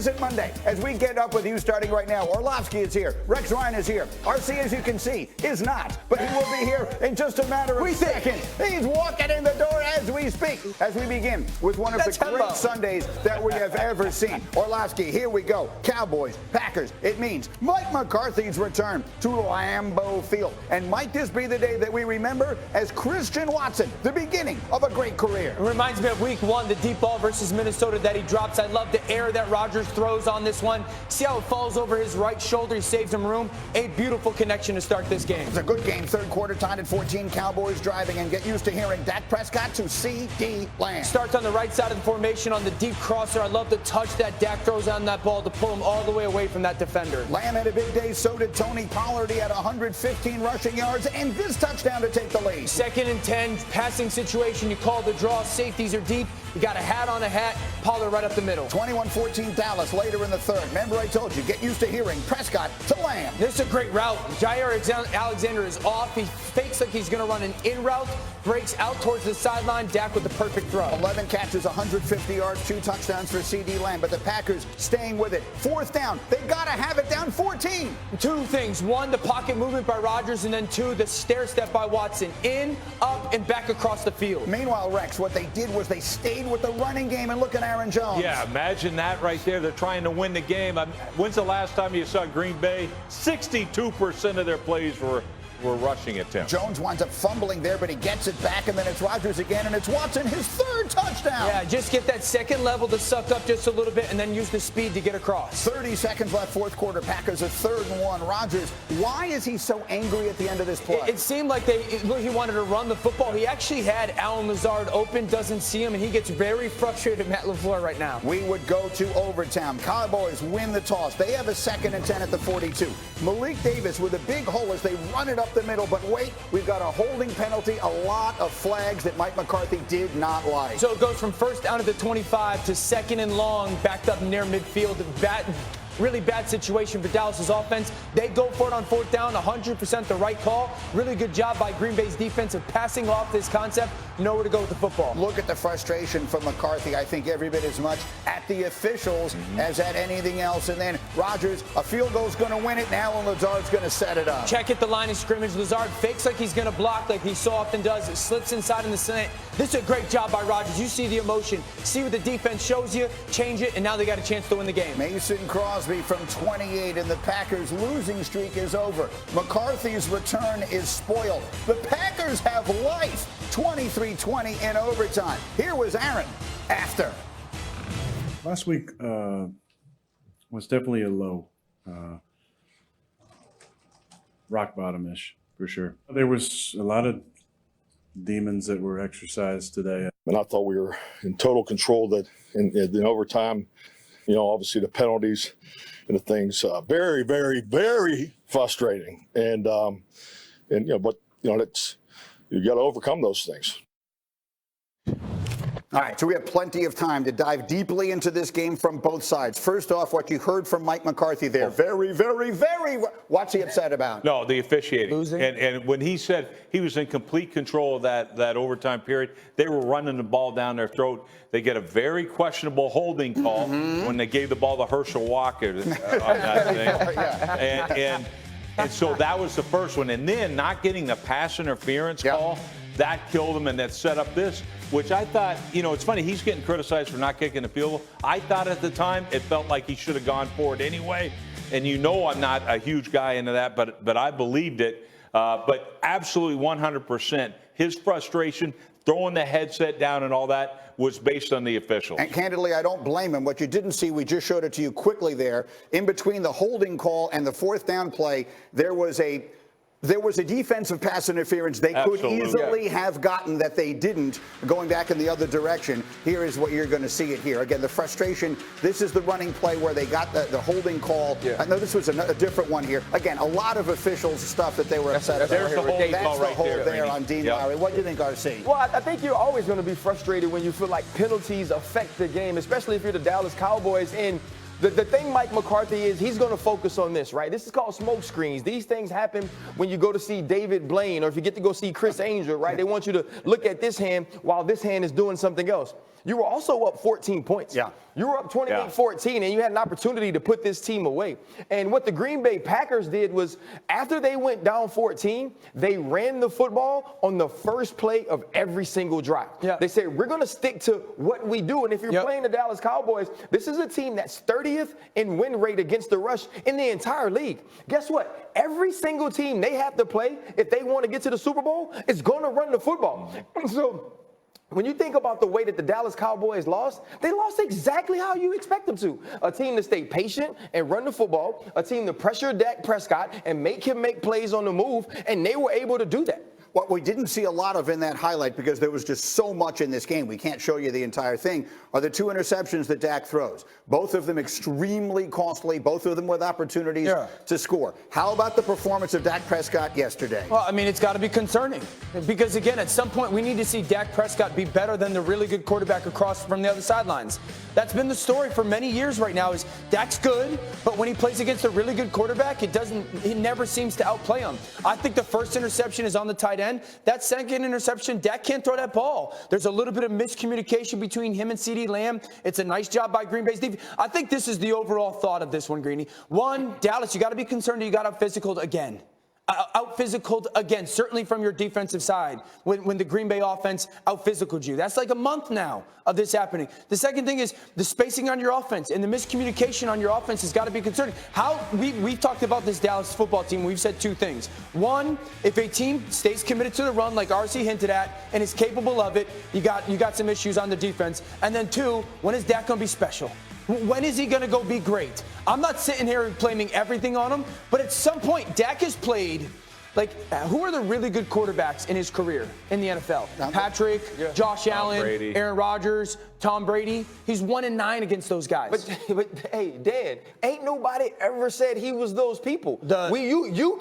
is it Monday? As we get up with you starting right now, Orlovsky is here. Rex Ryan is here. RC, as you can see, is not. But he will be here in just a matter of seconds. He's walking in the door as we speak. As we begin with one of the great Sundays that we have ever seen. Orlovsky, here we go. Cowboys, Packers. It means Mike McCarthy's return to Lambeau Field. And might this be the day that we remember as Christian Watson, the beginning of a great career? It reminds me of week 1, the deep ball versus Minnesota that he drops. I love the air that Rodgers throws on this one. See how it falls over his right shoulder. He saves him room. A beautiful connection to start this game. It's a good game. Third quarter tied at 14. Cowboys driving, and get used to hearing Dak Prescott to C.D. Lamb. Starts on the right side of the formation on the deep crosser. I love the touch that Dak throws on that ball to pull him all the way away from that defender. Lamb had a big day. So did Tony Pollard. He had 115 rushing yards and this touchdown to take the lead. 2nd and 10, passing situation. You call the draw. Safeties are deep. You got a hat on a hat. Pollard right up the middle. 21-14 Dallas later in the third. Remember I told you, get used to hearing Prescott to Lamb. This is a great route. Jair Alexander is off. He fakes like he's going to run an in route. Breaks out towards the sideline. Dak with the perfect throw. 11 catches, 150 yards, 2 touchdowns for C.D. Lamb. But the Packers staying with it. 4th down. They got to have it down 14. 2 things. 1, the pocket movement by Rodgers, and then 2, the stair step by Watson. In, up, and back across the field. Meanwhile, Rex, what they did was they stayed with the running game, and look at Aaron Jones. Yeah, imagine that right there. They're trying to win the game. When's the last time you saw Green Bay? 62% of their plays were rushing at him. Jones winds up fumbling there, but he gets it back, and then it's Rodgers again, and it's Watson, his 3rd touchdown. Yeah, just get that second level to suck up just a little bit, and then use the speed to get across. 30 seconds left, 4th quarter. Packers are 3rd and 1. Rodgers, why is he so angry at the end of this play? It seemed like he wanted to run the football. He actually had Allen Lazard open, doesn't see him, and he gets very frustrated at Matt LaFleur right now. We would go to overtime. Cowboys win the toss. They have a 2nd and 10 at the 42. Malik Davis with a big hole as they run it up the middle, but wait, we've got a holding penalty, a lot of flags that Mike McCarthy did not like. So it goes from 1st down at the 25 to 2nd and long, backed up near midfield. Really bad situation for Dallas's offense. They go for it on 4th down, 100% the right call. Really good job by Green Bay's defense of passing off this concept. Nowhere to go with the football. Look at the frustration from McCarthy. I think every bit as much at the officials as at anything else. And then Rodgers, a field goal's going to win it now, and Lazard's going to set it up. Check at the line of scrimmage. Lazard fakes like he's going to block like he so often does. It slips inside in the slant. This is a great job by Rodgers. You see the emotion. See what the defense shows you. Change it, and now they got a chance to win the game. Mason Crosby from 28, and the Packers' losing streak is over. McCarthy's return is spoiled. The Packers have life, 23-20 in overtime. Here was Aaron after. Last week was definitely a low, rock bottom-ish for sure. There was a lot of demons that were exercised today. And I thought we were in total control that in overtime, you know, obviously the penalties and the things, very, very, very frustrating. And you know, but you know, you got to overcome those things. All right, so we have plenty of time to dive deeply into this game from both sides. First off, what you heard from Mike McCarthy there. Very, very, very, what's he upset about? No, the officiating. Losing? And when he said he was in complete control of that overtime period, they were running the ball down their throat. They get a very questionable holding call when they gave the ball to Herschel Walker on that thing. And so that was the first one. And then not getting the pass interference call, that killed him, and that set up this, which I thought, you know, it's funny, he's getting criticized for not kicking the field goal. I thought at the time it felt like he should have gone for it anyway. And you know I'm not a huge guy into that, but I believed it. But absolutely 100%, his frustration, throwing the headset down and all that was based on the officials. And candidly, I don't blame him. What you didn't see, we just showed it to you quickly there. In between the holding call and the 4th down play, there was a defensive pass interference they could easily have gotten that they didn't, going back in the other direction. Here is what you're going to see it here. Again, the frustration. This is the running play where they got the holding call. I know this was a different one here. Again, a lot of officials stuff that they were upset about. There's the holding call right there on Dean Lowry. What do you think, RC? Well, I think you're always going to be frustrated when you feel like penalties affect the game, especially if you're the Dallas Cowboys. And The thing Mike McCarthy is, he's going to focus on this, right? This is called smoke screens. These things happen when you go to see David Blaine or if you get to go see Chris Angel, right? They want you to look at this hand while this hand is doing something else. you were also up 14 points. Yeah. You were up 28-14, and you had an opportunity to put this team away. And what the Green Bay Packers did was, after they went down 14, they ran the football on the first play of every single drive. Yeah. They said, we're going to stick to what we do. And if you're playing the Dallas Cowboys, this is a team that's 30th in win rate against the rush in the entire league. Guess what? Every single team they have to play, if they want to get to the Super Bowl, is going to run the football. So when you think about the way that the Dallas Cowboys lost, they lost exactly how you expect them to. A team to stay patient and run the football, a team to pressure Dak Prescott and make him make plays on the move, and they were able to do that. What we didn't see a lot of in that highlight, because there was just so much in this game, we can't show you the entire thing, are the 2 interceptions that Dak throws. Both of them extremely costly, both of them with opportunities to score. How about the performance of Dak Prescott yesterday? Well, I mean, it's got to be concerning because, again, at some point we need to see Dak Prescott be better than the really good quarterback across from the other sidelines. That's been the story for many years right now is Dak's good, but when he plays against a really good quarterback, he never seems to outplay him. I think the first interception is on the tight end. That second interception, Dak can't throw that ball. There's a little bit of miscommunication between him and CeeDee Lamb. It's a nice job by Green Bay's defense. I think this is the overall thought of this one, Greeny. One, Dallas, you got to be concerned that you got out-physicaled again. Out-physicaled again, certainly from your defensive side when the Green Bay offense out-physicaled you. That's like a month now of this happening. The second thing is the spacing on your offense and the miscommunication on your offense has got to be concerning. We've talked about this Dallas football team. We've said 2 things. One, if a team stays committed to the run like RC hinted at and is capable of it, you got some issues on the defense. And then 2, when is Dak going to be special? When is he going to go be great? I'm not sitting here blaming everything on him, but at some point, Dak has played, who are the really good quarterbacks in his career in the NFL? Patrick, Josh Allen, Brady. Aaron Rodgers, Tom Brady. He's 1-9 against those guys. But hey, Dan, ain't nobody ever said he was those people. You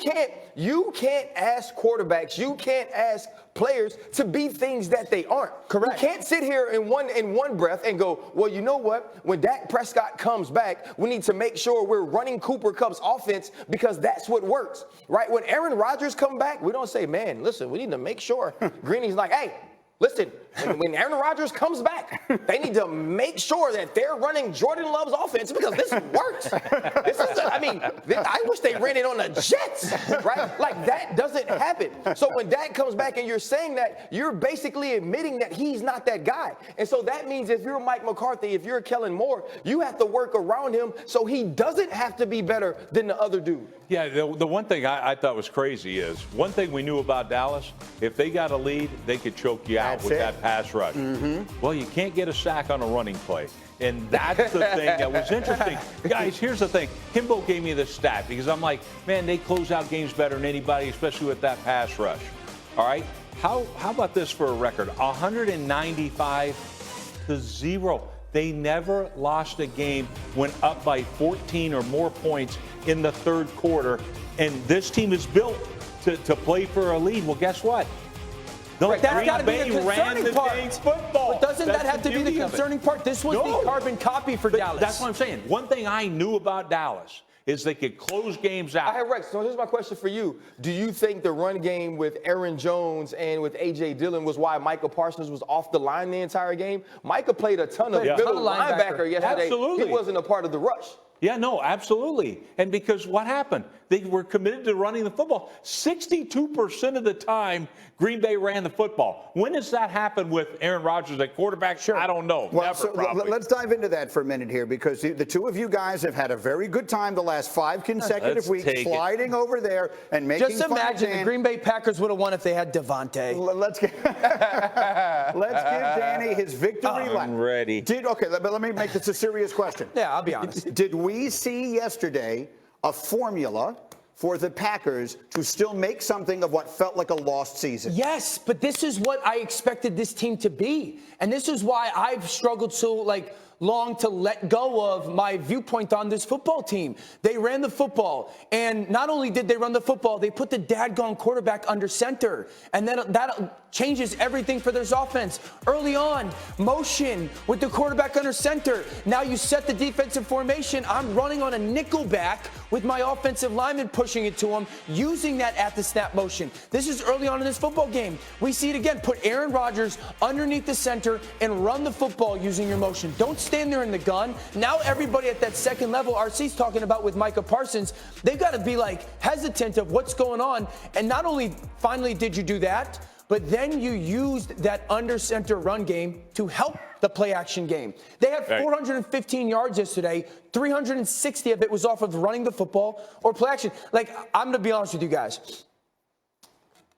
can't ask quarterbacks, you can't ask players to be things that they aren't. Correct. You can't sit here in one breath and go, well, you know what? When Dak Prescott comes back, we need to make sure we're running Cooper Kupp's offense because that's what works, right? When Aaron Rodgers come back, we don't say, man, listen, we need to make sure. Greeny's like, hey, listen, when Aaron Rodgers comes back, they need to make sure that they're running Jordan Love's offense because this works. I wish they ran it on the Jets, right? Like, that doesn't happen. So when Dak comes back and you're saying that, you're basically admitting that he's not that guy. And so that means if you're Mike McCarthy, if you're Kellen Moore, you have to work around him so he doesn't have to be better than the other dude. Yeah, the one thing I thought was crazy is, one thing we knew about Dallas, if they got a lead, they could choke you out with that pass rush. Well, you can't get a sack on a running play. And that's the thing that was interesting. Guys, here's the thing. Kimbo gave me this stat because I'm like, man, they close out games better than anybody, especially with that pass rush. All right? How about this for a record? 195-0. They never lost a game when up by 14 or more points in the third quarter. And this team is built to play for a lead. Well, guess what? No, right, that's got to be the concerning part. Football. But doesn't that have to be the concerning part? This was the carbon copy for Dallas. That's what I'm saying. One thing I knew about Dallas is they could close games out. Hey, Rex, so here's my question for you. Do you think the run game with Aaron Jones and with A.J. Dillon was why Micah Parsons was off the line the entire game? Micah played a ton of middle linebacker yesterday. Absolutely. He wasn't a part of the rush. Yeah, no, absolutely. And because what happened? They were committed to running the football. 62% of the time, Green Bay ran the football. When does that happen with Aaron Rodgers at quarterback? Sure. I don't know. Well, let's dive into that for a minute here, because the 2 of you guys have had a very good time the last 5 consecutive weeks sliding over there and making Just imagine the Green Bay Packers would have won if they had Devontae. Let's give Danny his victory lap. I'm ready. But let me make this a serious question. Yeah, I'll be honest. Did we see yesterday a formula for the Packers to still make something of what felt like a lost season? Yes, but this is what I expected this team to be. And this is why I've struggled so, long to let go of my viewpoint on this football team. They ran the football, and not only did they run the football, they put the dadgone quarterback under center, and then that changes everything for this offense. Early on, motion with the quarterback under center. Now you set the defensive formation. I'm running on a nickel back with my offensive lineman pushing it to him, using that at the snap motion. This is early on in this football game. We see it again. Put Aaron Rodgers underneath the center and run the football using your motion. Don't stand there in the gun. Now everybody at that second level, RC's talking about with Micah Parsons, they've got to be like hesitant of what's going on. And not only finally did you do that, but then you used that under center run game to help the play action game. They had 415 yards yesterday. 360 of it was off of running the football or play action. Like, I'm going to be honest with you guys.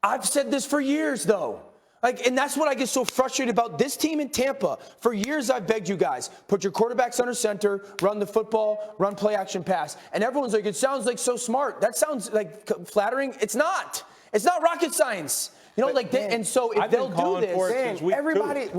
I've said this for years, though. Like, and that's what I get so frustrated about this team in Tampa. For years, I've begged you guys, put your quarterbacks under center, run the football, run play action pass. And everyone's like, it sounds like so smart. That sounds like flattering. It's not. It's not rocket science. You know, like, and so if they'll do this, everybody,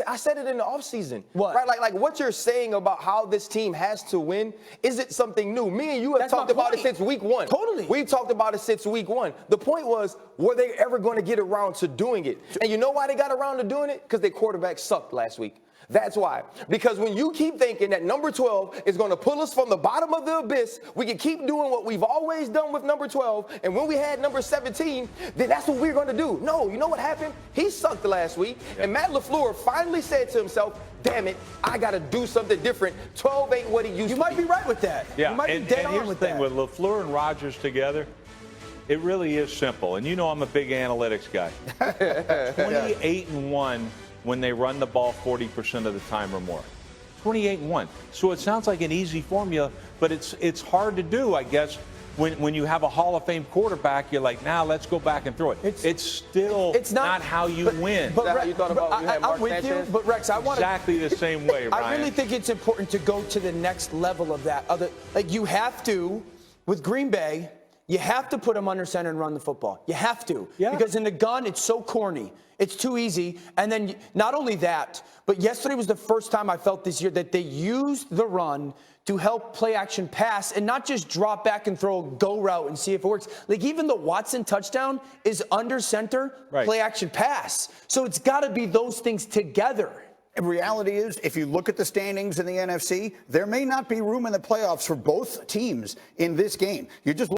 I said it in the offseason. What? Right? Like what you're saying about how this team has to win, is it something new? Me and you have talked about it since week one. Totally. We've talked about it since week one. The point was, were they ever going to get around to doing it? And you know why they got around to doing it? Because their quarterback sucked last week. That's why. Because when you keep thinking that number 12 is going to pull us from the bottom of the abyss, we can keep doing what we've always done with number 12, and when we had number 17, then that's what we're going to do. No, you know what happened? He sucked last week, and Matt LaFleur finally said to himself, damn it, I got to do something different. 12 ain't what he used to be. You might be right with that. Yeah, you might be dead on with that. With LaFleur and Rodgers together, it really is simple. And you know I'm a big analytics guy. 28-1 when they run the ball 40% of the time or more. 28-1. So it sounds like an easy formula, but it's hard to do, I guess. When you have a Hall of Fame quarterback, you're like, now let's go back and throw it. It's still not how you win. But Rex, you thought about I'm with you, but Rex, I want exactly the same way, Ryan. I really think it's important to go to the next level of that. Like you have to, with Green Bay, you have to put them under center and run the football. You have to. Yeah. Because in the gun, it's so corny. It's too easy. And then not only that, but yesterday was the first time I felt this year that they used the run to help play action pass and not just drop back and throw a go route and see if it works. Like even the Watson touchdown is under center, play action pass. So it's got to be those things together. The reality is, if you look at the standings in the NFC, there may not be room in the playoffs for both teams in this game. You just